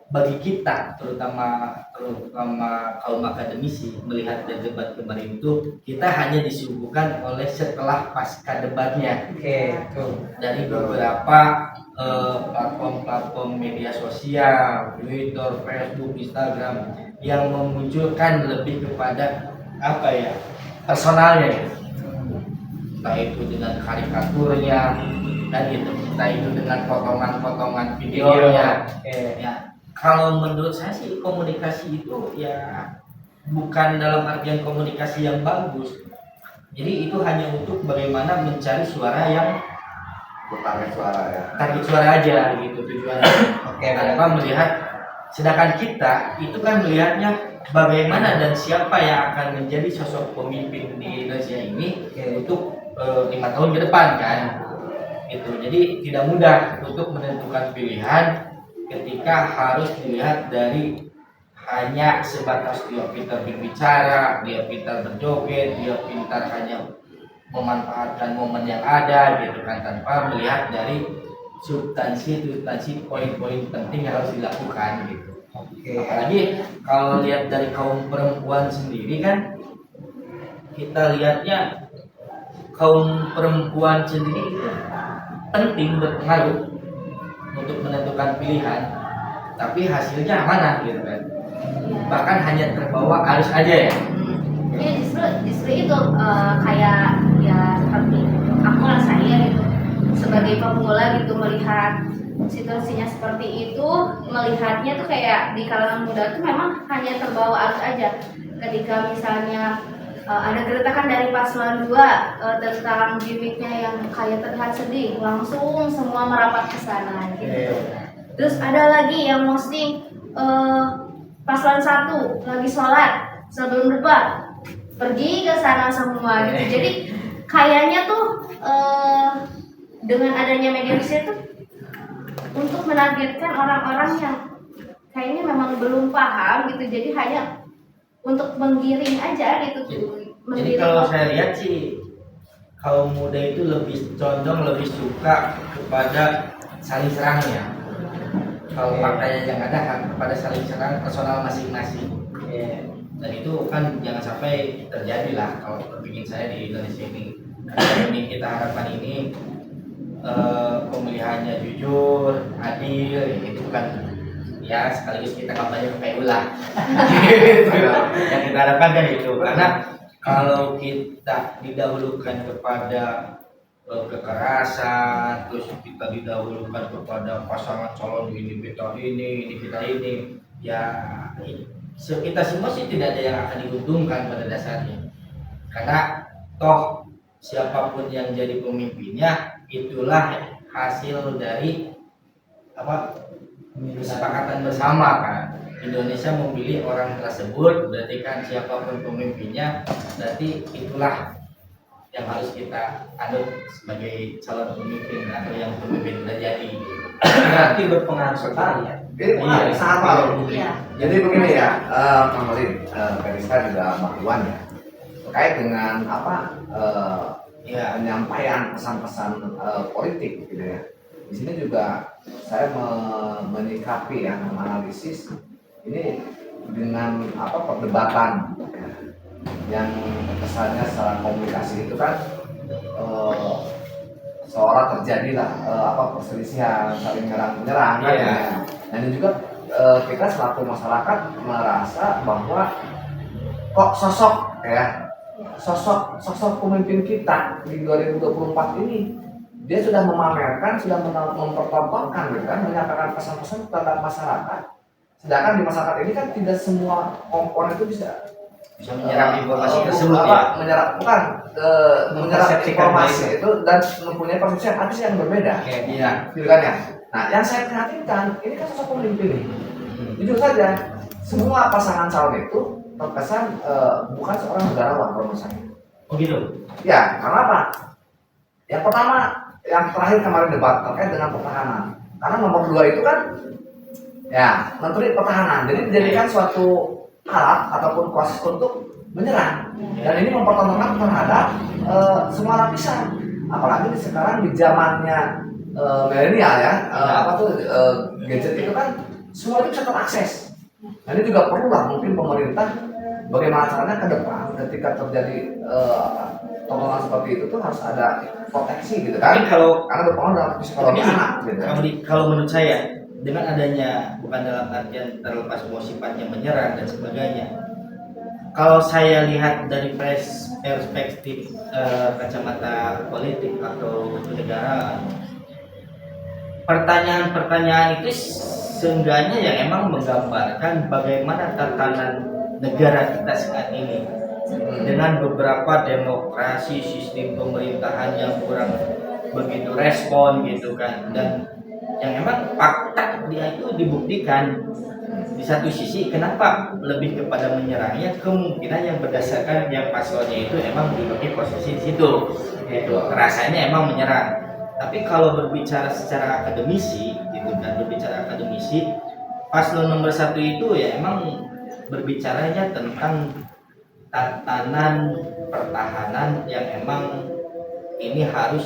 bagi kita terutama kaum akademisi melihat dari debat kemarin itu kita hanya disuguhkan oleh setelah pasca debatnya dari beberapa platform media sosial, Twitter, Facebook, Instagram yang memunculkan lebih kepada personalnya gitu. Entah itu dengan karikaturnya dan gitu, entah itu dengan potongan-potongan videonya. Ya, kalau menurut saya sih komunikasi itu ya bukan dalam artian komunikasi yang bagus. Jadi itu hanya untuk bagaimana mencari suara yang target suara ya. Target suara aja gitu tujuannya. Tanpa melihat, sedangkan kita itu kan melihatnya bagaimana dan siapa yang akan menjadi sosok pemimpin di Indonesia ini untuk 5 tahun ke depan kan. Gitu. Jadi tidak mudah untuk menentukan pilihan ketika harus dilihat dari hanya sebatas dia pintar berbicara, dia pintar berjoget, dia pintar hanya memanfaatkan momen yang ada gitu kan, tanpa melihat dari substansi poin-poin penting yang harus dilakukan gitu. Apalagi kalau lihat dari kaum perempuan sendiri kan, kita lihatnya kaum perempuan sendiri itu penting berpengaruh untuk menentukan pilihan, tapi hasilnya mana gitu kan. Bahkan hanya terbawa arus aja ya. Ya justru itu kayak ya seperti aku lah, saya gitu sebagai pemula gitu melihat situasinya seperti itu, melihatnya tuh kayak di kalangan muda tuh memang hanya terbawa arus aja. Ketika misalnya ada geretakan dari paslon 2 tentang gimmicknya yang kayak terlihat sedih, langsung semua merapat ke sana gitu. Terus ada lagi yang posting paslon 1 lagi sholat sebelum debat, pergi ke sana semua gitu. Jadi kayaknya tuh dengan adanya media sosial tuh untuk menargetkan orang-orang yang kayaknya memang belum paham gitu, jadi hanya untuk menggiring aja gitu. Jadi kalau saya lihat sih kaum muda itu lebih condong, lebih suka kepada saling serangnya. Kalau partainya yang ada kan kepada saling serang personal masing-masing. Dan itu kan jangan sampai terjadi lah kalau terpikir saya di Indonesia ini. Karena ini kita harapkan ini pemilihannya jujur, adil, itu kan ya sekaligus kita kampanye pakai ulah. Yang kita harapkan kan itu, karena kalau kita didahulukan kepada kekerasan, terus kita didahulukan kepada pasangan calon ini kita ini, ya kita semua sih tidak ada yang akan diuntungkan pada dasarnya. Karena toh siapapun yang jadi pemimpinnya itulah hasil dari kesepakatan bersama kan. Indonesia memilih orang tersebut, berarti kan siapapun pemimpinnya, berarti itulah yang harus kita adop sebagai calon pemimpin atau yang pemimpin sudah jadi. Berarti berpengaruh sekali ya. Jadi sangat malu. Iya. Jadi begini ya, Kang Molin, Periska juga Mbak Iwan ya, terkait dengan penyampaian pesan-pesan politik gitu ya. Di sini juga saya menyikapi ya, menganalisis ini dengan perdebatan yang kesannya secara komunikasi itu kan seolah terjadilah perselisihan, saling menyerang kan ya. Dan juga kita selaku masyarakat merasa bahwa kok sosok pemimpin kita di 2024 ini dia sudah memamerkan, sudah mempertontonkan gitu kan, menyampaikan pesan-pesan kepada masyarakat. Sedangkan di masyarakat ini kan tidak semua komponen itu bisa menyerap informasi tersebut ya. Menyerap informasi itu dan mempunyai persepsi yang berbeda. Iya, gitu kan ya. Nah, yang saya perhatikan ini kan sosok pemimpin nih. Jujur saja, semua pasangan calon itu terkesan bukan seorang negarawan menurut saya. Oh gitu. Ya, karena apa? Yang pertama, yang terakhir kemarin debat terkait dengan pertahanan. Karena nomor 2 itu kan ya Menteri Pertahanan. Jadi dijadikan suatu alat ataupun proses untuk menyerang. Dan ini mempertontonkan terhadap semua lapisan. Apalagi sekarang di zamannya milenial ya, gadget itu kan semua itu bisa terakses. Nah, ini juga perlulah mungkin pemerintah bagaimana caranya ke depan ketika terjadi tontonan seperti itu tuh harus ada proteksi gitu kan. Karena berpengaruh dalam psikologi anak gitu. Kalau menurut saya dengan adanya, bukan dalam artian terlepas mau sifatnya menyerang dan sebagainya, kalau saya lihat dari perspektif kacamata politik atau kenegaraan, pertanyaan-pertanyaan itu seenggaknya yang emang menggambarkan bagaimana tatanan negara kita saat ini dengan beberapa demokrasi, sistem pemerintahan yang kurang begitu respon gitu kan, dan yang emang fakta dia itu dibuktikan. Di satu sisi kenapa lebih kepada menyerangnya, kemungkinan yang berdasarkan yang paslonnya itu emang di posisi di situ gitu, rasanya emang menyerang. Tapi kalau berbicara secara akademisi gitu kan, berbicara akademisi, paslon nomor 1 itu ya emang berbicaranya tentang tatanan pertahanan yang emang ini harus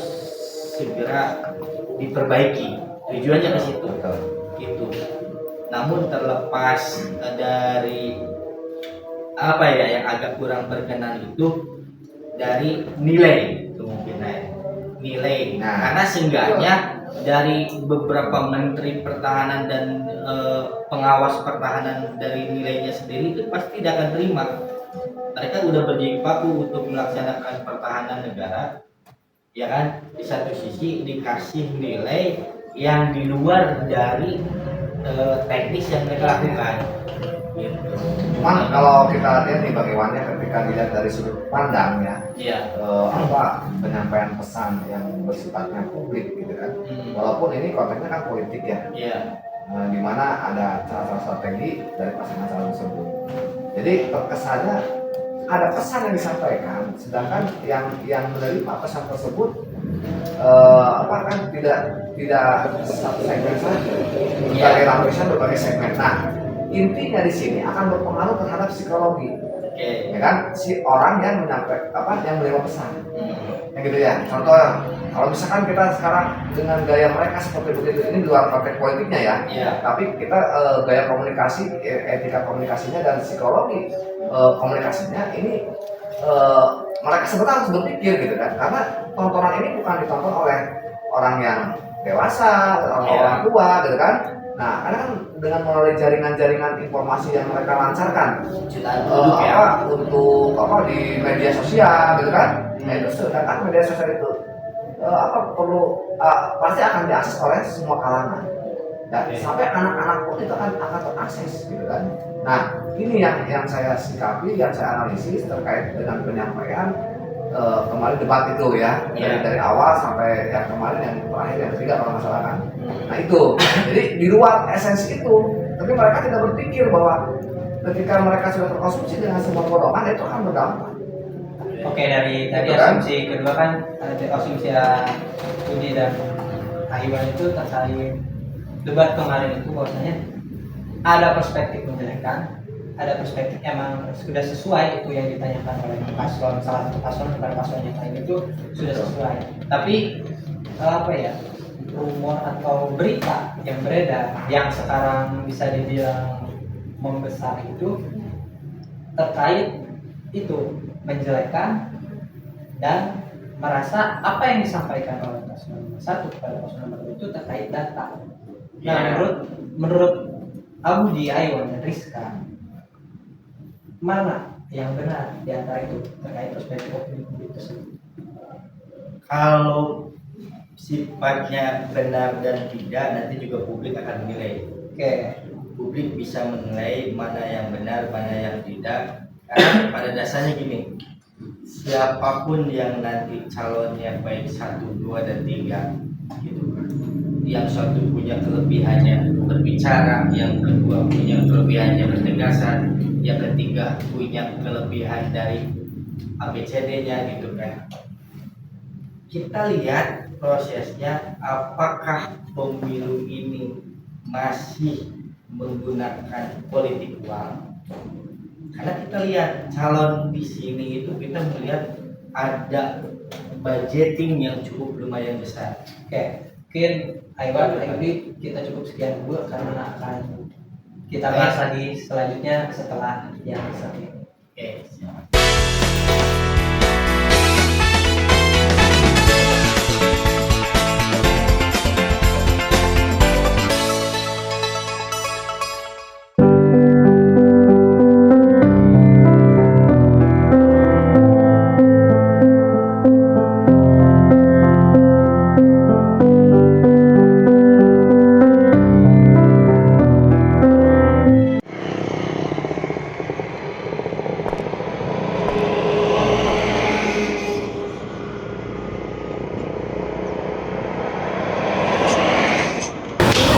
segera diperbaiki. Tujuannya ke situ gitu. Namun terlepas dari apa ya yang agak kurang berkenan itu dari nilai kemungkinan nilai. Nah. Karena seenggaknya dari beberapa menteri pertahanan dan pengawas pertahanan dari nilainya sendiri itu pasti tidak akan terima. Mereka udah berjibaku untuk melaksanakan pertahanan negara, ya kan? Di satu sisi dikasih nilai yang di luar dari teknis yang mereka lakukan. Gitu. Cuman kalau kita lihat nih bagaimana ketika dilihat dari sudut pandang ya, Iya. Penyampaian pesan yang bersifatnya publik gitu kan. Walaupun ini konteksnya kan politik ya. Iya. Di mana ada cara-cara strategi dari pasangan calon tersebut. Jadi terkesannya ada pesan yang disampaikan, sedangkan yang menerima pesan tersebut kan tidak satu segmen saja, berbagai lapisan, berbagai segmen. Nah, intinya di sini akan berpengaruh terhadap psikologi, ya kan, si orang yang yang menerima pesan, yang gitu ya. Contoh, kalau misalkan kita sekarang dengan gaya mereka seperti begitu, ini di luar konteks politiknya ya, tapi kita gaya komunikasi, etika komunikasinya dan psikologi komunikasinya ini mereka sebetulnya harus berpikir gitu kan, karena tontonan ini bukan ditonton oleh orang yang dewasa, orang tua gitu kan. Nah, karena kan dengan melalui jaringan-jaringan informasi yang mereka lancarkan untuk di media sosial gitu kan, itu sedangkan media sosial itu pasti akan diakses oleh semua kalangan. Dan sampai anak-anak pun itu akan terakses gitu kan. Nah, ini yang saya sikapi, yang saya analisis terkait dengan penyampaian kemarin debat itu ya, dari awal sampai yang kemarin yang terakhir yang ketiga kalau nggak salah kan. Nah itu, jadi di luar esensi itu, tapi mereka tidak berpikir bahwa ketika mereka sudah terkonsumsi dengan semua golongan itu akan berdampak. Oke, dari tadi asumsi kedua kan, ada asumsi Budi dan Iwan itu terkait debat kemarin itu bahwasanya ada perspektif menjelekkan, ada perspektif emang sudah sesuai itu yang ditanyakan oleh paslon, salah satu paslon kepada paslon yang lain itu sudah sesuai. Tapi rumor atau berita yang beredar yang sekarang bisa dibilang membesar itu terkait itu menjelekkan dan merasa apa yang disampaikan oleh paslon satu kepada paslon nomor itu terkait data. Nah, menurut Abu di Iwan dan Rizka, mana yang benar di antara itu terkait perspektif publik tersebut? Kalau sifatnya benar dan tidak, nanti juga publik akan menilai. Oke. Publik bisa menilai mana yang benar, mana yang tidak. Karena pada dasarnya gini, siapapun yang nanti calonnya baik 1, 2, dan 3 gitu, yang satu punya kelebihannya berbicara, yang kedua punya kelebihannya bertegasan, yang ketiga punya kelebihan dari ABCD-nya gitu kan. Kita lihat prosesnya, apakah pemilu ini masih menggunakan politik uang. Karena kita lihat calon di sini itu kita melihat ada budgeting yang cukup lumayan besar. Oke. Mungkin Iwan, Ayudi kita cukup sekian dulu karena akan kita bahas lagi selanjutnya setelah yang satu ini. Oke, siap.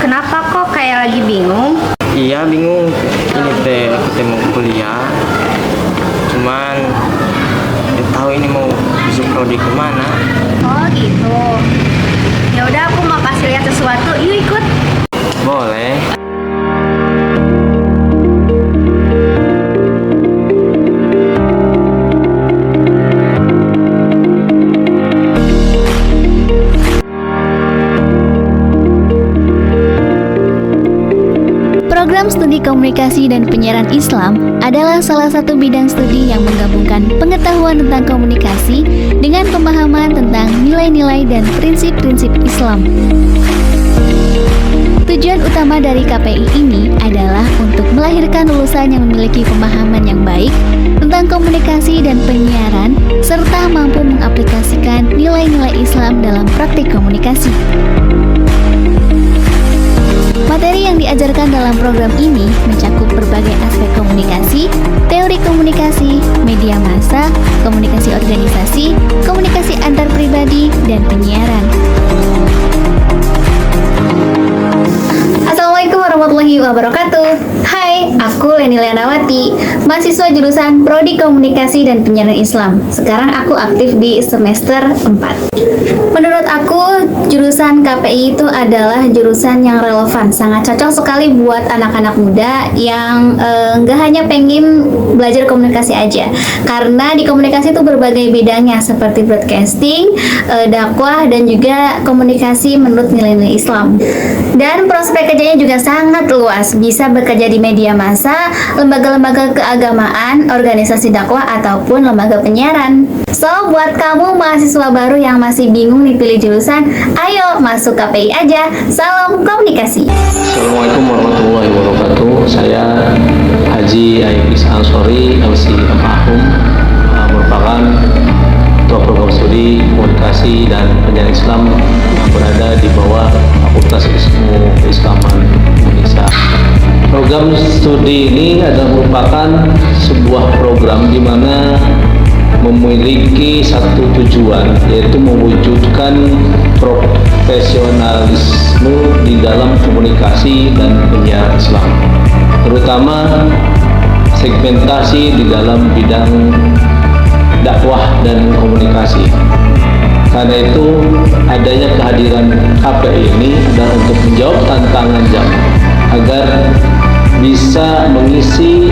Kenapa kok kayak lagi bingung? Iya bingung, ini teh aku teh mau kuliah, cuman nggak tahu ini mau masuk prodi kemana. Oh gitu. Ya udah, aku mau kasih lihat sesuatu. Yuk ikut. Boleh. Program Program Studi Komunikasi dan Penyiaran Islam adalah salah satu bidang studi yang menggabungkan pengetahuan tentang komunikasi dengan pemahaman tentang nilai-nilai dan prinsip-prinsip Islam. Tujuan utama dari KPI ini adalah untuk melahirkan lulusan yang memiliki pemahaman yang baik tentang komunikasi dan penyiaran, serta mampu mengaplikasikan nilai-nilai Islam dalam praktik komunikasi. Materi yang diajarkan dalam program ini mencakup berbagai aspek komunikasi, teori komunikasi, media massa, komunikasi organisasi, komunikasi antar pribadi, dan penyiaran. Assalamualaikum warahmatullahi wabarakatuh. Hai, aku Leni Lianawati, mahasiswa jurusan Prodi Komunikasi dan Penyiaran Islam. Sekarang aku aktif di semester 4. Menurut aku, jurusan KPI itu adalah jurusan yang relevan, sangat cocok sekali buat anak-anak muda yang nggak hanya pengen belajar komunikasi aja. Karena di komunikasi itu berbagai bidangnya seperti broadcasting, dakwah, dan juga komunikasi menurut nilai-nilai Islam. Dan prospek kerjanya juga sangat luas, bisa bekerja di media massa, lembaga-lembaga keagamaan, organisasi dakwah, ataupun lembaga penyiaran. So, buat kamu mahasiswa baru yang masih bingung nih pilih jurusan, ayo masuk KPI aja. Salam komunikasi. Assalamualaikum warahmatullahi wabarakatuh. Saya Haji Aibis Ansori, LC Mahum, merupakan Ketua Program Studi Komunikasi dan Penyiaran Islam yang berada di bawah Fakultas Ilmu Keislaman Indonesia. Program studi ini adalah merupakan sebuah program di mana memiliki satu tujuan, yaitu mewujudkan profesionalisme di dalam komunikasi dan penyiaran Islam, terutama segmentasi di dalam bidang dakwah dan komunikasi. Karena itu, adanya kehadiran KPI ini adalah untuk menjawab tantangan zaman agar bisa mengisi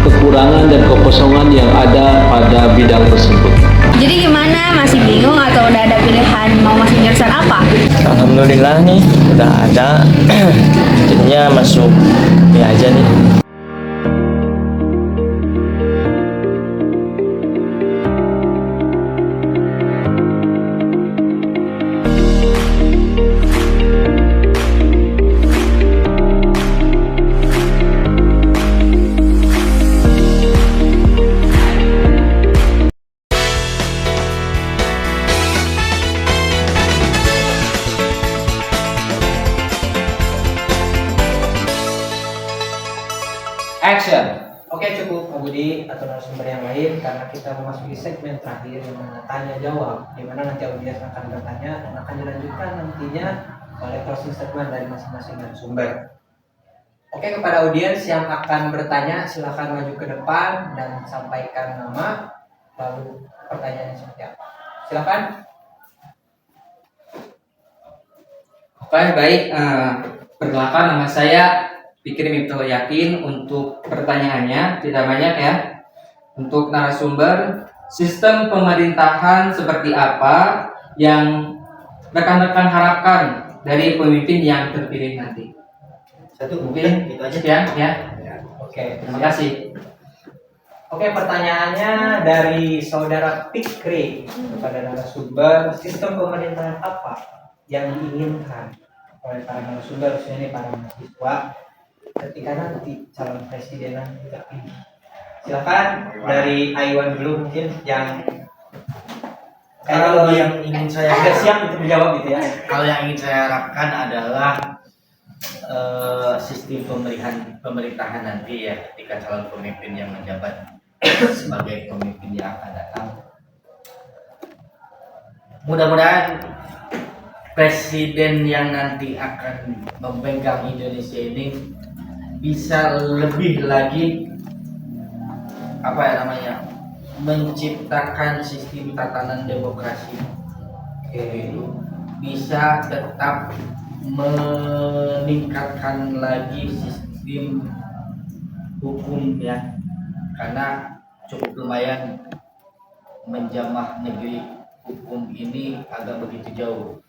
kekurangan dan kekosongan yang ada pada bidang tersebut. Jadi gimana? Masih bingung atau udah ada pilihan mau masuk jurusan apa? Alhamdulillah nih udah ada. Jadinya masuk ya aja nih. Action. Oke, cukup Pak Budi atau narasumber yang lain karena kita memasuki segmen terakhir yang mana tanya jawab, di mana nanti audiens akan bertanya dan akan dilanjutkan nantinya oleh closing statement dari masing-masing narasumber. Oke, kepada audiens yang akan bertanya silakan maju ke depan dan sampaikan nama lalu pertanyaannya seperti apa. Silakan. Oke, baik. Perkenalkan, nama saya Fikri Miftahul Yakin. Untuk pertanyaannya tidak banyak ya. Untuk narasumber, sistem pemerintahan seperti apa yang rekan-rekan harapkan dari pemimpin yang terpilih nanti? Satu Mungkin gitu aja. sekian ya. Oke, Terima kasih. Oke, pertanyaannya dari saudara Fikri kepada narasumber, sistem pemerintahan apa yang diinginkan oleh para narasumber, khususnya para mahasiswa ketika nanti calon presidenan terpilih? Silakan dari Aiwan dulu mungkin yang Kalau yang ingin saya sudah siap untuk menjawab gitu ya. Kalau yang ingin saya harapkan adalah sistem pemerintahan nanti ya, ketika calon pemimpin yang menjabat sebagai pemimpin yang akan datang. Mudah-mudahan presiden yang nanti akan memegang Indonesia ini bisa lebih lagi menciptakan sistem tatanan demokrasi, bisa tetap meningkatkan lagi sistem hukum ya, karena cukup lumayan menjamah negeri hukum ini agak begitu jauh.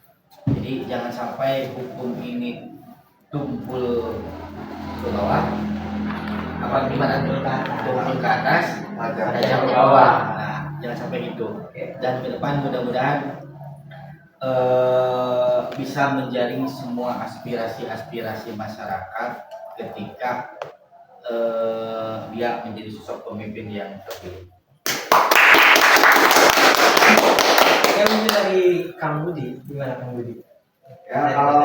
Jadi jangan sampai hukum ini tumpul ke bawah, apa gimana tuh? Turun ke atas, ada yang ke Wajah. bawah. Nah, jangan sampai gitu. Dan ke depan mudah-mudahan bisa menjaring semua aspirasi masyarakat ketika dia menjadi sosok pemimpin yang terpilih. Ya mungkin dari Kang Budi, gimana Kang Budi? Ya kalau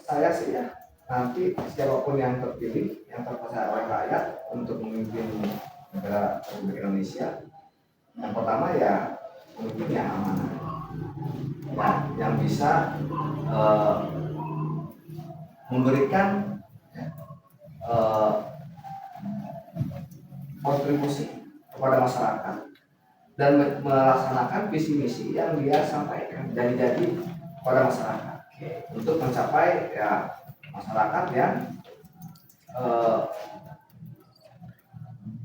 saya sih ya, nanti siapapun yang terpilih, yang terpercaya oleh rakyat untuk memimpin negara Republik Indonesia, yang pertama ya pemimpin yang amanah, ya, yang bisa memberikan ya, kontribusi kepada masyarakat dan melaksanakan visi misi yang dia sampaikan jadi kepada masyarakat untuk mencapai ya masyarakat yang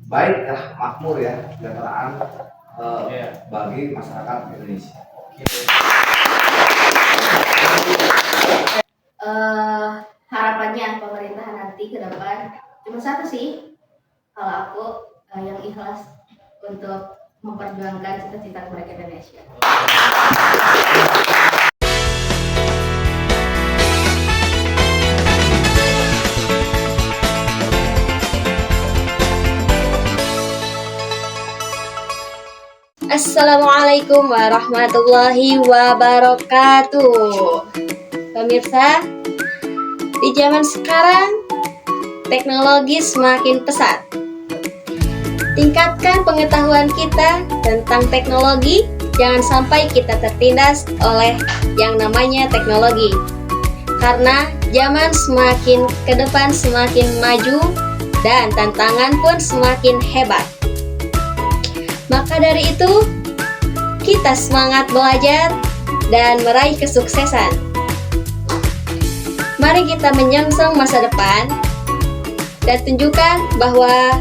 baik ya, makmur ya, kesejahteraan bagi masyarakat Indonesia. Harapannya pemerintahan nanti ke depan cuma satu sih, kalau aku yang ikhlas untuk memperjuangkan cita-cita kemerdekaan Indonesia. Assalamualaikum warahmatullahi wabarakatuh. Pemirsa, di zaman sekarang teknologi semakin pesat. Tingkatkan pengetahuan kita tentang teknologi, jangan sampai kita tertindas oleh yang namanya teknologi. Karena zaman semakin ke depan semakin maju dan tantangan pun semakin hebat. Maka dari itu, kita semangat belajar dan meraih kesuksesan. Mari kita menyongsong masa depan dan tunjukkan bahwa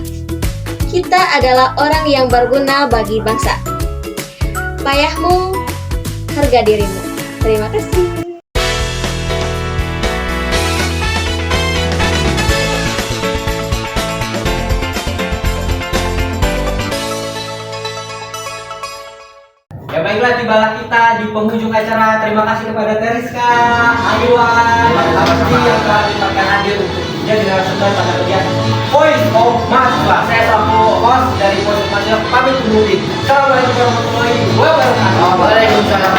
kita adalah orang yang berguna bagi bangsa. Payahmu, harga dirimu. Terima kasih. Ya baiklah, tibalah kita di penghujung acara. Terima kasih kepada Teriska, Aywan, dan Abdi yang telah dipakai hadir untuk menjadi narasumber pada bagian Voice of Mahasiswa. Saya selaku host dari Voice of Mahasiswa pamit undur diri. Assalamualaikum warahmatullahi wabarakatuh. Waalaikumsalam.